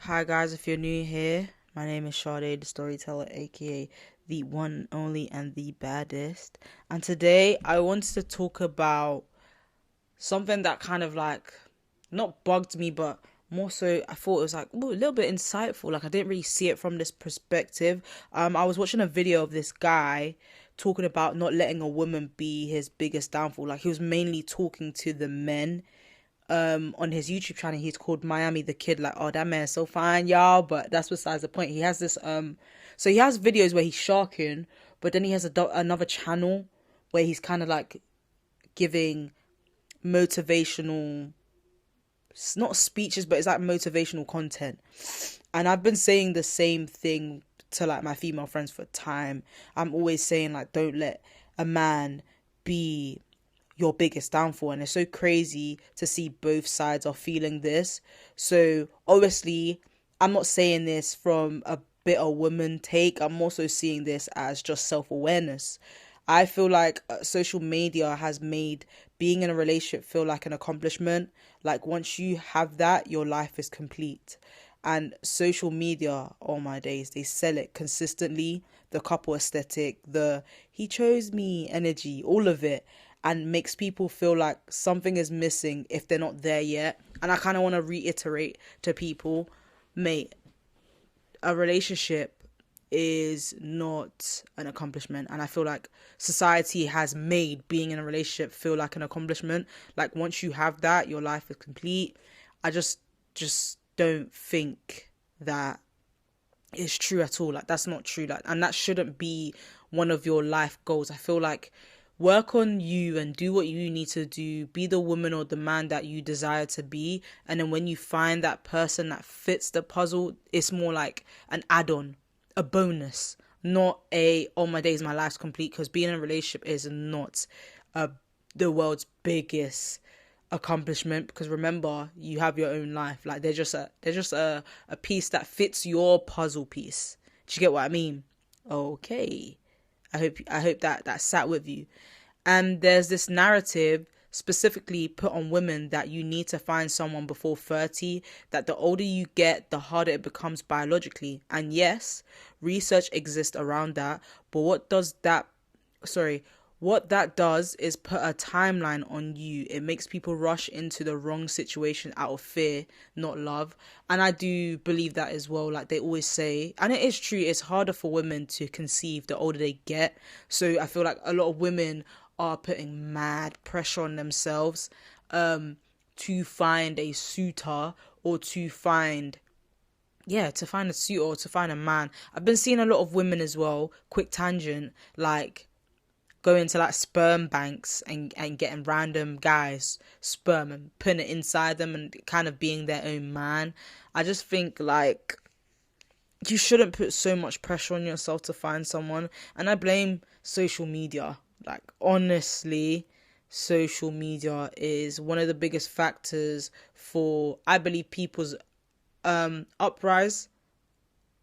Hi guys, if you're new here, my name is Sade, the storyteller, aka the one, only, and the baddest. And today I wanted to talk about something that kind of not bugged me, but more so I thought it was a little bit insightful. Like I didn't really see it from this perspective. I was watching a video of this guy talking about not letting a woman be his biggest downfall. Like he was mainly talking to the men on his YouTube channel. He's called Miami the Kid. Like, oh, that man's so fine, y'all. But that's besides the point. He has this so he has videos where he's sharking, but then he has another channel where he's kind of like giving motivational, not speeches, but it's like motivational content. And I've been saying the same thing to like my female friends for time. I'm always saying like, don't let a man be your biggest downfall, and it's so crazy to see both sides are feeling this. So obviously I'm not saying this from a bitter woman take. I'm also seeing this as just self-awareness. I feel like social media has made being in a relationship feel like an accomplishment. Like once you have that, your life is complete. And social media, oh my days, they sell it consistently. The couple aesthetic, the he chose me energy, all of it, and makes people feel like something is missing if they're not there yet. And I kind of want to reiterate to people, mate, a relationship is not an accomplishment. And I feel like society has made being in a relationship feel like an accomplishment. Like once you have that, your life is complete. I just don't think that is true at all. Like that's not true. Like, and that shouldn't be one of your life goals. I feel like work on you and do what you need to do. Be the woman or the man that you desire to be. And then when you find that person that fits the puzzle, it's more like an add-on, a bonus, not a, oh my days, my life's complete. Because being in a relationship is not the world's biggest accomplishment, because remember, you have your own life. Like they're just a piece that fits your puzzle piece. Do you get what I mean? Okay. I hope that sat with you. And there's this narrative specifically put on women that you need to find someone before 30, that the older you get, the harder it becomes biologically. And yes, research exists around that, but what that does is put a timeline on you. It makes people rush into the wrong situation out of fear, not love. And I do believe that as well. Like they always say, and it is true, it's harder for women to conceive the older they get. So I feel like a lot of women are putting mad pressure on themselves to find a suitor, or to find a suitor, or to find a man. I've been seeing a lot of women as well, quick tangent, like going to like sperm banks and getting random guys sperm and putting it inside them and kind of being their own man. I just think like you shouldn't put so much pressure on yourself to find someone. And I blame social media. Like honestly, social media is one of the biggest factors for, I believe, people's uprise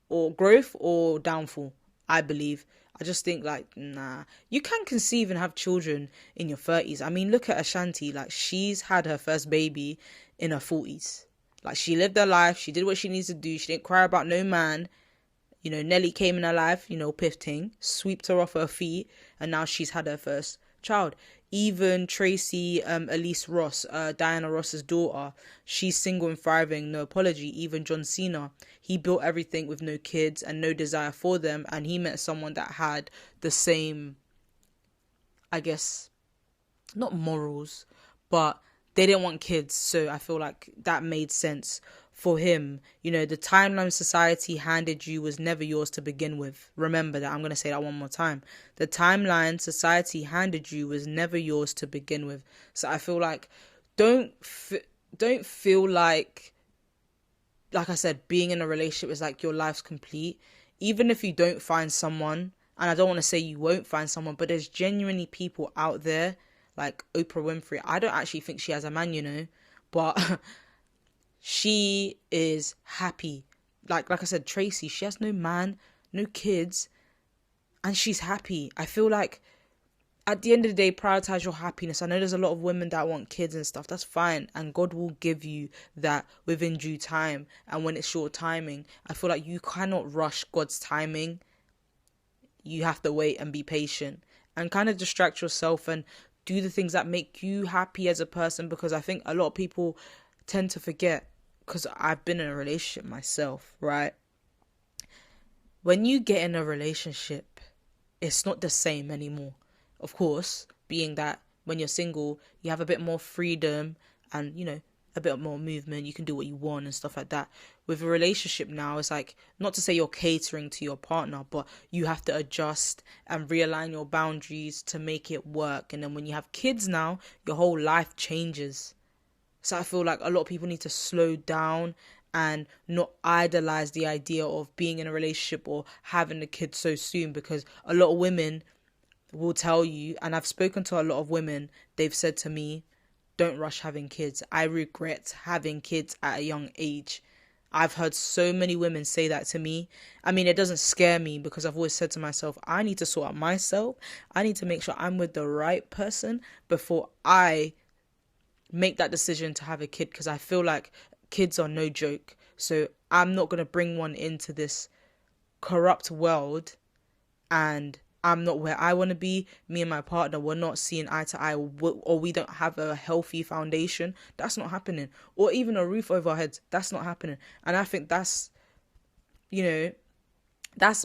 or growth or downfall. I believe. I just think like, nah, you can conceive and have children in your 30s. I mean, look at Ashanti. Like she's had her first baby in her 40s. Like she lived her life. She did what she needs to do. She didn't cry about no man. You know, Nelly came in her life, piff ting, swept her off her feet, and now she's had her first child. Even Tracy Elise Ross, Diana Ross's daughter, she's single and thriving, no apology. Even John Cena, he built everything with no kids and no desire for them, and he met someone that had the same, I guess, not morals, but they didn't want kids. So I feel like that made sense for him. The timeline society handed you was never yours to begin with. Remember that. I'm going to say that one more time. The timeline society handed you was never yours to begin with. So I feel like don't feel like I said, being in a relationship is like your life's complete. Even if you don't find someone, and I don't want to say you won't find someone, but there's genuinely people out there like Oprah Winfrey. I don't actually think she has a man, but she is happy. Like I said, Tracy, she has no man, no kids, and she's happy. I feel like at the end of the day, prioritize your happiness. I know there's a lot of women that want kids and stuff. That's fine. And God will give you that within due time. And when it's short timing, I feel like you cannot rush God's timing. You have to wait and be patient and kind of distract yourself and do the things that make you happy as a person. Because I think a lot of people tend to forget, because I've been in a relationship myself, right? When you get in a relationship, it's not the same anymore. Of course, being that when you're single, you have a bit more freedom and, a bit more movement. You can do what you want and stuff like that. With a relationship now, it's like, not to say you're catering to your partner, but you have to adjust and realign your boundaries to make it work. And then when you have kids now, your whole life changes. So I feel like a lot of people need to slow down and not idolize the idea of being in a relationship or having a kid so soon, because a lot of women will tell you, and I've spoken to a lot of women, they've said to me, don't rush having kids. I regret having kids at a young age. I've heard so many women say that to me. I mean, it doesn't scare me because I've always said to myself, I need to sort out myself. I need to make sure I'm with the right person before I make that decision to have a kid, because I feel like kids are no joke. So I'm not going to bring one into this corrupt world and I'm not where I want to be. Me and my partner, we're not seeing eye to eye, or we don't have a healthy foundation. That's not happening. Or even a roof over our heads. That's not happening. And I think that's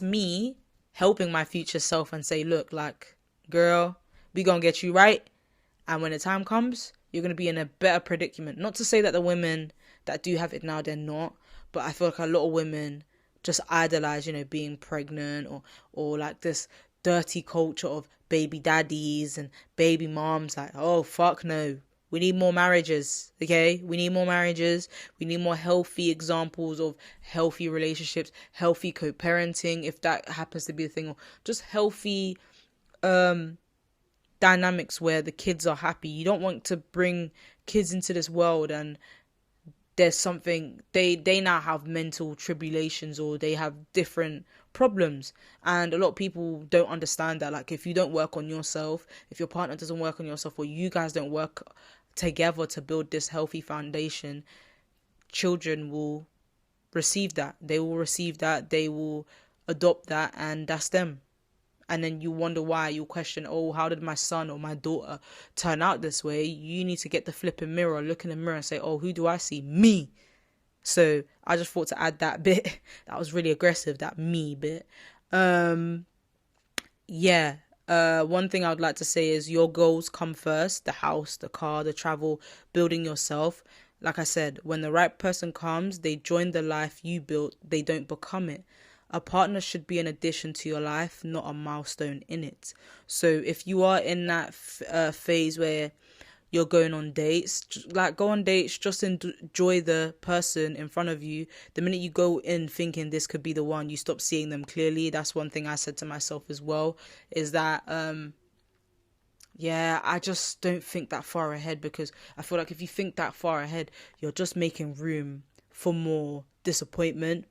me helping my future self and say, look, like, girl, we gonna get you right. And when the time comes, you're gonna be in a better predicament. Not to say that the women that do have it now, they're not. But I feel like a lot of women just idolize, being pregnant or like this dirty culture of baby daddies and baby moms. Like, oh, fuck no. We need more marriages, okay? We need more marriages. We need more healthy examples of healthy relationships, healthy co-parenting, if that happens to be a thing, or just healthy dynamics where the kids are happy. You don't want to bring kids into this world and there's something, they now have mental tribulations or they have different problems. And a lot of people don't understand that. Like, if you don't work on yourself, if your partner doesn't work on yourself, or you guys don't work together to build this healthy foundation, children will receive that. They will receive that. They will adopt that, and that's them. And then you wonder why. You question, oh, how did my son or my daughter turn out this way? You need to get the flipping mirror, look in the mirror and say, oh, who do I see? Me. So I just thought to add that bit. That was really aggressive, that me bit. One thing I would like to say is your goals come first. The house, the car, the travel, building yourself. Like I said, when the right person comes, they join the life you built. They don't become it. A partner should be an addition to your life, not a milestone in it. So if you are in that phase where you're going on dates, go on dates, just enjoy the person in front of you. The minute you go in thinking this could be the one, you stop seeing them clearly. That's one thing I said to myself as well, is that I just don't think that far ahead, because I feel like if you think that far ahead, you're just making room for more disappointment,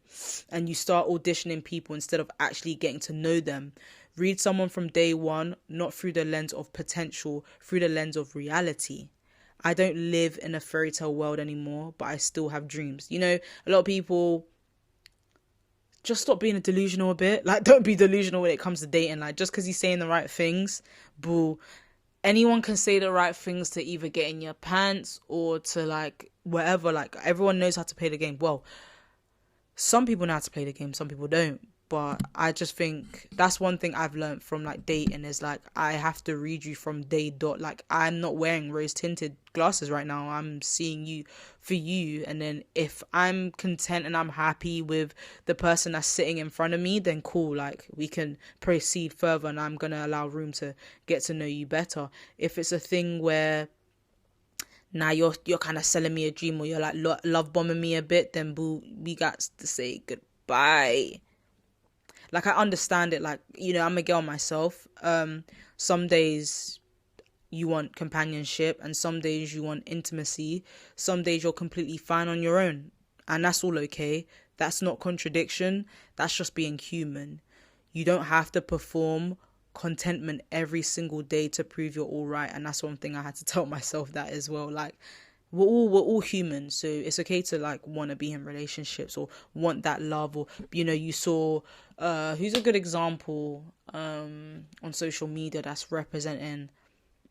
and you start auditioning people instead of actually getting to know them. Read someone from day one, not through the lens of potential, through the lens of reality. I don't live in a fairy tale world anymore, but I still have dreams. A lot of people just stop being delusional a bit. Like, don't be delusional when it comes to dating. Like, just because you're saying the right things, boo. Anyone can say the right things to either get in your pants or to, like, whatever. Like, everyone knows how to play the game. Well, some people know how to play the game, some people don't. But I just think that's one thing I've learned from, like, dating is, like, I have to read you from day dot. Like, I'm not wearing rose tinted glasses right now. I'm seeing you for you. And then if I'm content and I'm happy with the person that's sitting in front of me, then cool. Like, we can proceed further and I'm going to allow room to get to know you better. If it's a thing where now you're kind of selling me a dream, or you're like love bombing me a bit, then boo, we got to say goodbye. Like, I understand it. Like, I'm a girl myself. Some days you want companionship and some days you want intimacy. Some days you're completely fine on your own, and that's all okay. That's not contradiction. That's just being human. You don't have to perform contentment every single day to prove you're all right. And that's one thing I had to tell myself that as well. Like, we're all humans, so it's okay to like want to be in relationships or want that love. Or, you know, you saw who's a good example on social media that's representing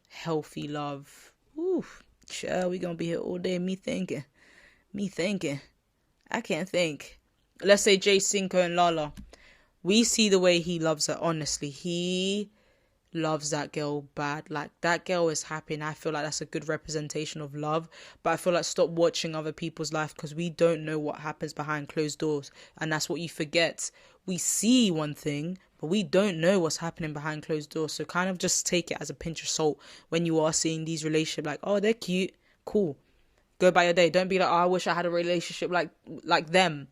healthy love. Ooh, child, we gonna be here all day. Me thinking, I can't think. Let's say Jay Cinco and Lala. We see the way he loves her. Honestly, he loves that girl bad. Like, that girl is happy, and I feel like that's a good representation of love. But I feel like, stop watching other people's life, because we don't know what happens behind closed doors, and that's what you forget. We see one thing, but we don't know what's happening behind closed doors. So kind of just take it as a pinch of salt when you are seeing these relationships. Like, oh, they're cute, cool, go by your day. Don't be like, oh, I wish I had a relationship like them.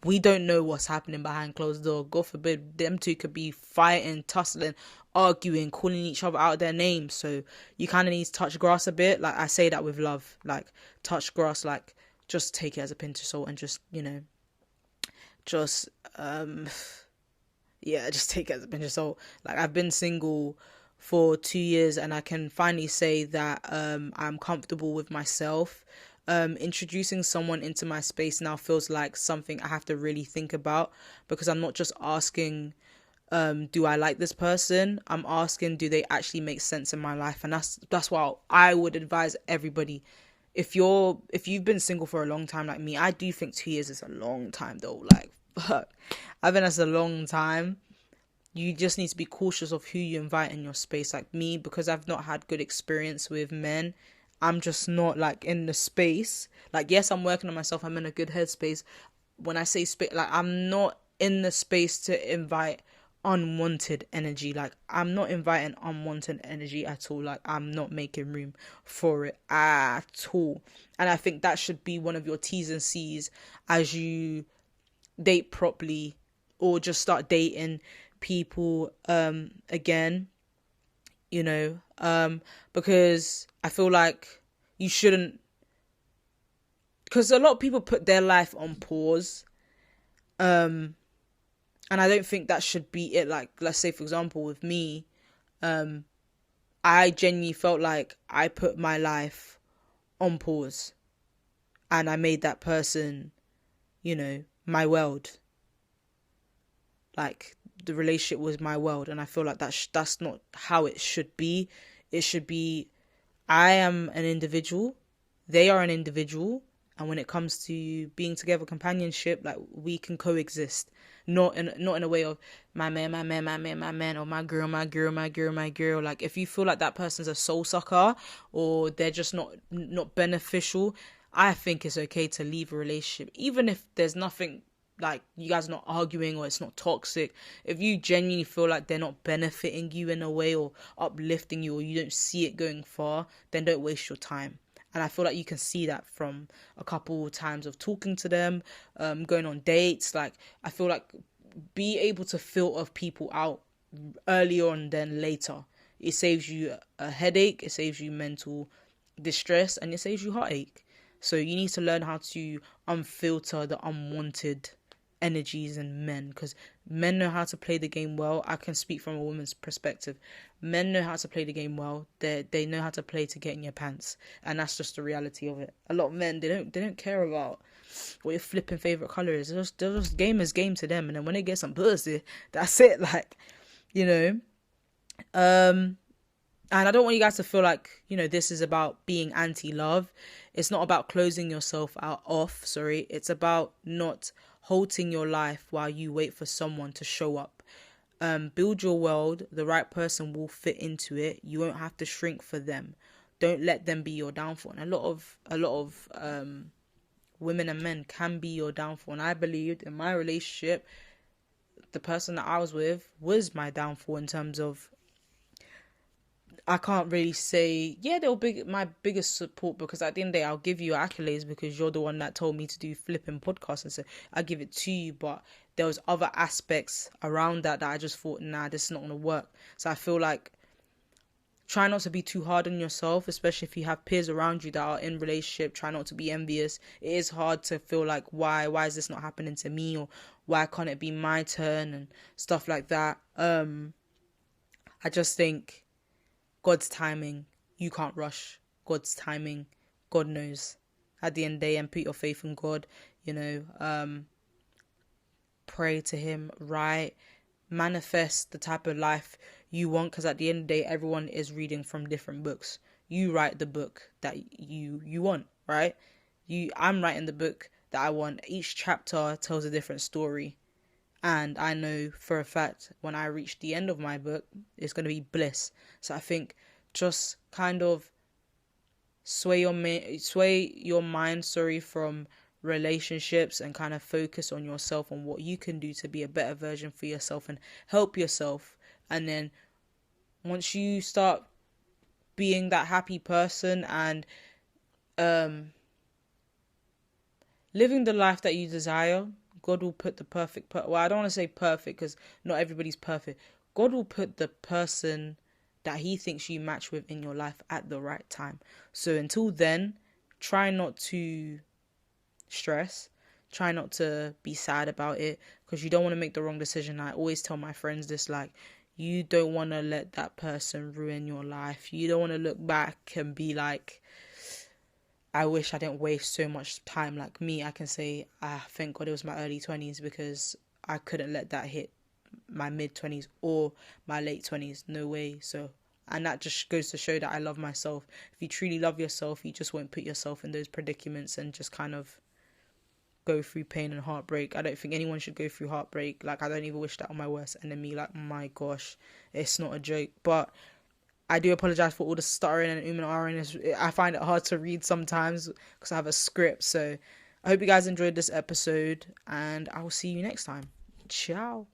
We don't know what's happening behind closed door. God forbid, them two could be fighting, tussling, arguing, calling each other out their names. So you kind of need to touch grass a bit. Like, I say that with love. Like, touch grass, like, just take it as a pinch of salt and just, you know, just, just take it as a pinch of salt. Like, I've been single for 2 years, and I can finally say that I'm comfortable with myself. Introducing someone into my space now feels like something I have to really think about, because I'm not just asking, do I like this person? I'm asking, do they actually make sense in my life? And that's why I would advise everybody. If you've been single for a long time like me, I do think 2 years is a long time though. Like, fuck, I think that's a long time. You just need to be cautious of who you invite in your space. Like me, because I've not had good experience with men, I'm just not like in the space. Like, yes, I'm working on myself. I'm in a good headspace. When I say space, like, I'm not in the space to invite unwanted energy. Like, I'm not inviting unwanted energy at all. Like, I'm not making room for it at all. And I think that should be one of your T's and C's as you date properly, or just start dating people again, you know, because I feel like you shouldn't, because a lot of people put their life on pause, and I don't think that should be it. Like, let's say, for example, with me, I genuinely felt like I put my life on pause, and I made that person, you know, my world. Like, the relationship was my world, and I feel like that's not how it should be. It should be, I am an individual, they are an individual, and when it comes to being together, companionship, like, we can coexist. Not in a way of my man, or my girl. Like, if you feel like that person's a soul sucker, or they're just not beneficial, I think it's okay to leave a relationship, even if there's nothing, like, you guys are not arguing or it's not toxic. If you genuinely feel like they're not benefiting you in a way, or uplifting you, or you don't see it going far, then don't waste your time. And I feel like you can see that from a couple times of talking to them, going on dates. Like, I feel like, be able to filter people out earlier on than later. It saves you a headache, it saves you mental distress, and it saves you heartache. So you need to learn how to unfilter the unwanted energies in men, because men know how to play the game well. I can speak from a woman's perspective. Men know how to play the game well. They know how to play to get in your pants, and that's just the reality of it. A lot of men, they don't care about what your flipping favorite color is. They're just game is game to them, and then when they get some pussy, that's it. Like, you know, and I don't want you guys to feel like, you know, this is about being anti-love. It's not about closing yourself off. It's about not halting your life while you wait for someone to show up. Build your world. The right person will fit into it. You won't have to shrink for them. Don't let them be your downfall. And a lot of women and men can be your downfall. And I believed in my relationship, the person that I was with was my downfall, in terms of, I can't really say, yeah, they were my biggest support, because at the end of the day, I'll give you accolades because you're the one that told me to do flipping podcasts, and so I give it to you. But there was other aspects around that I just thought, nah, this is not going to work. So I feel like, try not to be too hard on yourself, especially if you have peers around you that are in relationship. Try not to be envious. It is hard to feel like, why is this not happening to me, or why can't it be my turn, and stuff like that. I just think God's timing, you can't rush God's timing. God knows at the end of the day, and put your faith in God, pray to him, write, manifest the type of life you want, because at the end of the day, everyone is reading from different books. You write the book that you want, right? I'm writing the book that I want. Each chapter tells a different story, and I know for a fact when I reach the end of my book, it's going to be bliss. So I think just kind of sway your mind, from relationships, and kind of focus on yourself, on what you can do to be a better version for yourself and help yourself. And then once you start being that happy person and living the life that you desire, God will put the perfect well, I don't want to say perfect because not everybody's perfect. God will put the person that he thinks you match with in your life at the right time. So until then, try not to stress, try not to be sad about it, because you don't want to make the wrong decision. I always tell my friends this, like, you don't want to let that person ruin your life. You don't want to look back and be like, I wish I didn't waste so much time. Like me, I can say, thank God it was my early 20s, because I couldn't let that hit my mid-20s or my late 20s. No way. So, and that just goes to show that I love myself. If you truly love yourself, you just won't put yourself in those predicaments and just kind of go through pain and heartbreak. I don't think anyone should go through heartbreak. Like, I don't even wish that on my worst enemy. Like, my gosh, it's not a joke. But I do apologize for all the stuttering and and ahhing. I find it hard to read sometimes because I have a script. So I hope you guys enjoyed this episode, and I will see you next time. Ciao.